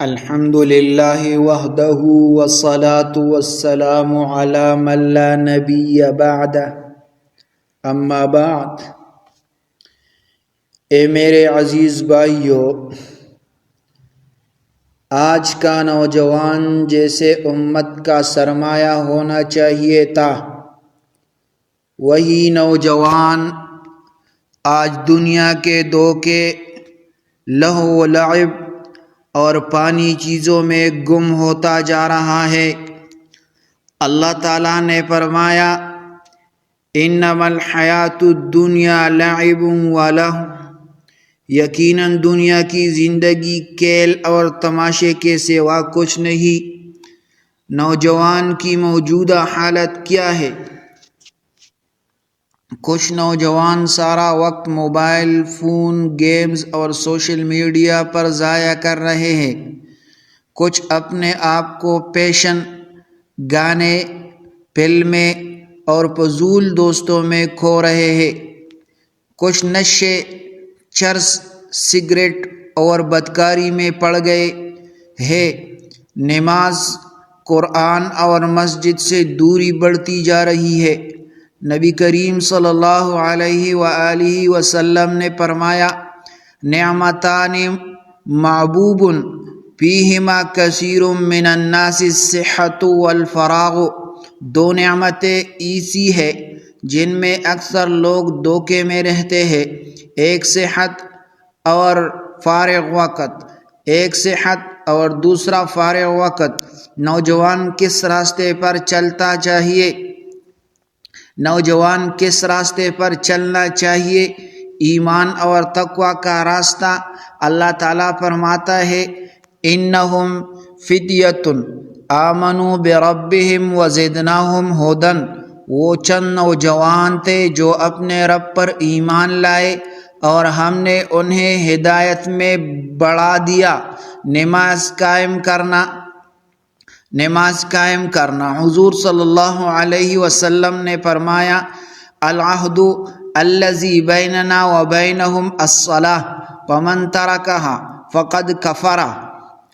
الحمد للہ وحدہ والصلاة والسلام علی من لا نبی بعدہ اما بعد۔ اے میرے عزیز بھائیو، آج کا نوجوان جیسے امت کا سرمایہ ہونا چاہیے تھا، وہی نوجوان آج دنیا کے دھوکے، لہو و لعب اور پانی چیزوں میں گم ہوتا جا رہا ہے۔ اللہ تعالیٰ نے فرمایا انما الحیات الدنیا لعب و لہو، یقیناً دنیا کی زندگی کھیل اور تماشے کے سوا کچھ نہیں۔ نوجوان کی موجودہ حالت کیا ہے؟ کچھ نوجوان سارا وقت موبائل فون، گیمز اور سوشل میڈیا پر ضائع کر رہے ہیں۔ کچھ اپنے آپ کو پیشن، گانے، فلمیں اور فضول دوستوں میں کھو رہے ہیں۔ کچھ نشے، چرس، سگریٹ اور بدکاری میں پڑ گئے ہیں۔ نماز، قرآن اور مسجد سے دوری بڑھتی جا رہی ہے۔ نبی کریم صلی اللہ علیہ وآلہ وسلم نے فرمایا نعمتان معبوب فیہما کثیر من الناس الصحۃ والفراغ، دو نعمتیں ایسی ہیں جن میں اکثر لوگ دھوکے میں رہتے ہیں، ایک صحت اور فارغ وقت، ایک صحت اور دوسرا فارغ وقت۔ نوجوان کس راستے پر چلتا چاہیے؟ نوجوان کس راستے پر چلنا چاہیے؟ ایمان اور تقوی کا راستہ۔ اللہ تعالیٰ فرماتا ہے انہم فتیۃ آمنوا بربہم وزدناہم ھدی، وہ چند نوجوان تھے جو اپنے رب پر ایمان لائے اور ہم نے انہیں ہدایت میں بڑھا دیا۔ نماز قائم کرنا۔ حضور صلی اللہ علیہ وسلم نے فرمایا العہد الذی بیننا وبینہم الصلاۃ فمن ترکہا فقد کفر،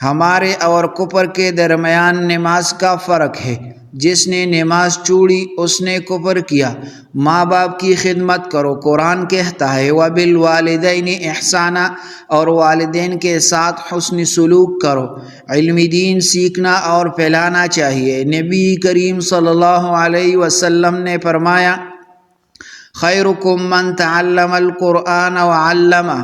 ہمارے اور کفر کے درمیان نماز کا فرق ہے، جس نے نماز چھوڑی اس نے کفر کیا۔ ماں باپ کی خدمت کرو، قرآن کہتا ہے وبالوالدین احسانا، اور والدین کے ساتھ حسن سلوک کرو۔ علم دین سیکھنا اور پھیلانا چاہیے۔ نبی کریم صلی اللہ علیہ وسلم نے فرمایا خیرکم من تعلم القرآن وعلمہ،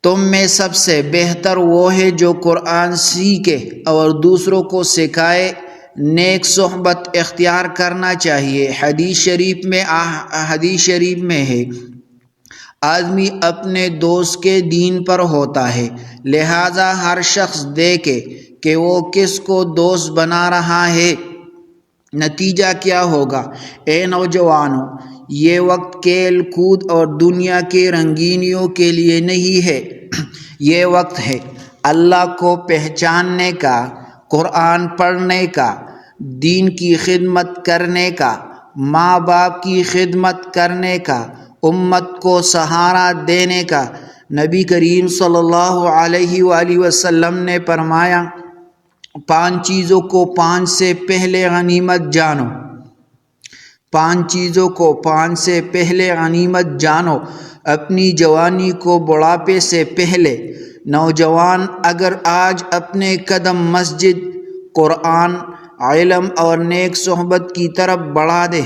تم میں سب سے بہتر وہ ہے جو قرآن سیکھے اور دوسروں کو سکھائے۔ نیک صحبت اختیار کرنا چاہیے۔ حدیث شریف میں ہے آدمی اپنے دوست کے دین پر ہوتا ہے، لہذا ہر شخص دیکھے کہ وہ کس کو دوست بنا رہا ہے۔ نتیجہ کیا ہوگا؟ اے نوجوانوں، یہ وقت کھیل کود اور دنیا کے رنگینیوں کے لیے نہیں ہے، یہ وقت ہے اللہ کو پہچاننے کا، قرآن پڑھنے کا، دین کی خدمت کرنے کا، ماں باپ کی خدمت کرنے کا، امت کو سہارا دینے کا۔ نبی کریم صلی اللہ علیہ وآلہ وسلم نے فرمایا 5 چیزوں کو 5 سے پہلے غنیمت جانو، 5 چیزوں کو 5 سے پہلے غنیمت جانو، اپنی جوانی کو بڑھاپے سے پہلے۔ نوجوان اگر آج اپنے قدم مسجد، قرآن، علم اور نیک صحبت کی طرف بڑھا دے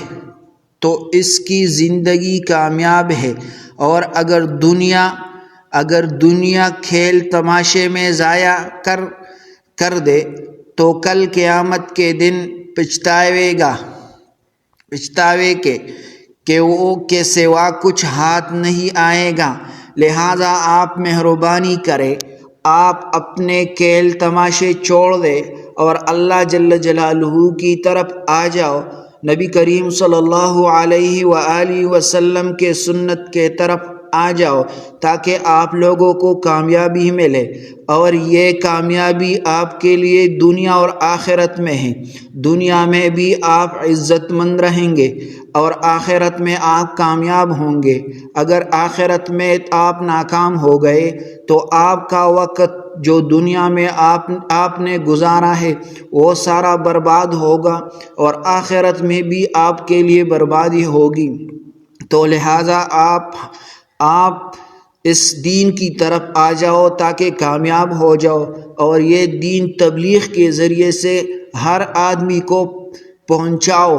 تو اس کی زندگی کامیاب ہے، اور اگر دنیا کھیل تماشے میں ضائع کر دے تو کل قیامت کے دن پچھتاوے کہ وہ کے سوا کچھ ہاتھ نہیں آئے گا۔ لہذا آپ مہربانی کریں، آپ اپنے کھیل تماشے چھوڑ دیں اور اللہ جل جلالہ کی طرف آ جاؤ، نبی کریم صلی اللہ علیہ وآلہ وسلم کے سنت کے طرف آ جاؤ، تاکہ آپ لوگوں کو کامیابی ملے، اور یہ کامیابی آپ کے لیے دنیا اور آخرت میں ہے۔ دنیا میں بھی آپ عزت مند رہیں گے اور آخرت میں آپ کامیاب ہوں گے۔ اگر آخرت میں آپ ناکام ہو گئے تو آپ کا وقت جو دنیا میں آپ نے گزارا ہے وہ سارا برباد ہوگا اور آخرت میں بھی آپ کے لیے بربادی ہوگی۔ تو لہٰذا آپ اس دین کی طرف آ جاؤ تاکہ کامیاب ہو جاؤ، اور یہ دین تبلیغ کے ذریعے سے ہر آدمی کو پہنچاؤ،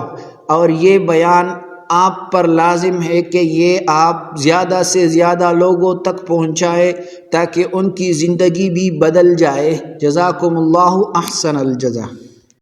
اور یہ بیان آپ پر لازم ہے کہ یہ آپ زیادہ سے زیادہ لوگوں تک پہنچائے تاکہ ان کی زندگی بھی بدل جائے۔ جزاکم اللہ احسن الجزا۔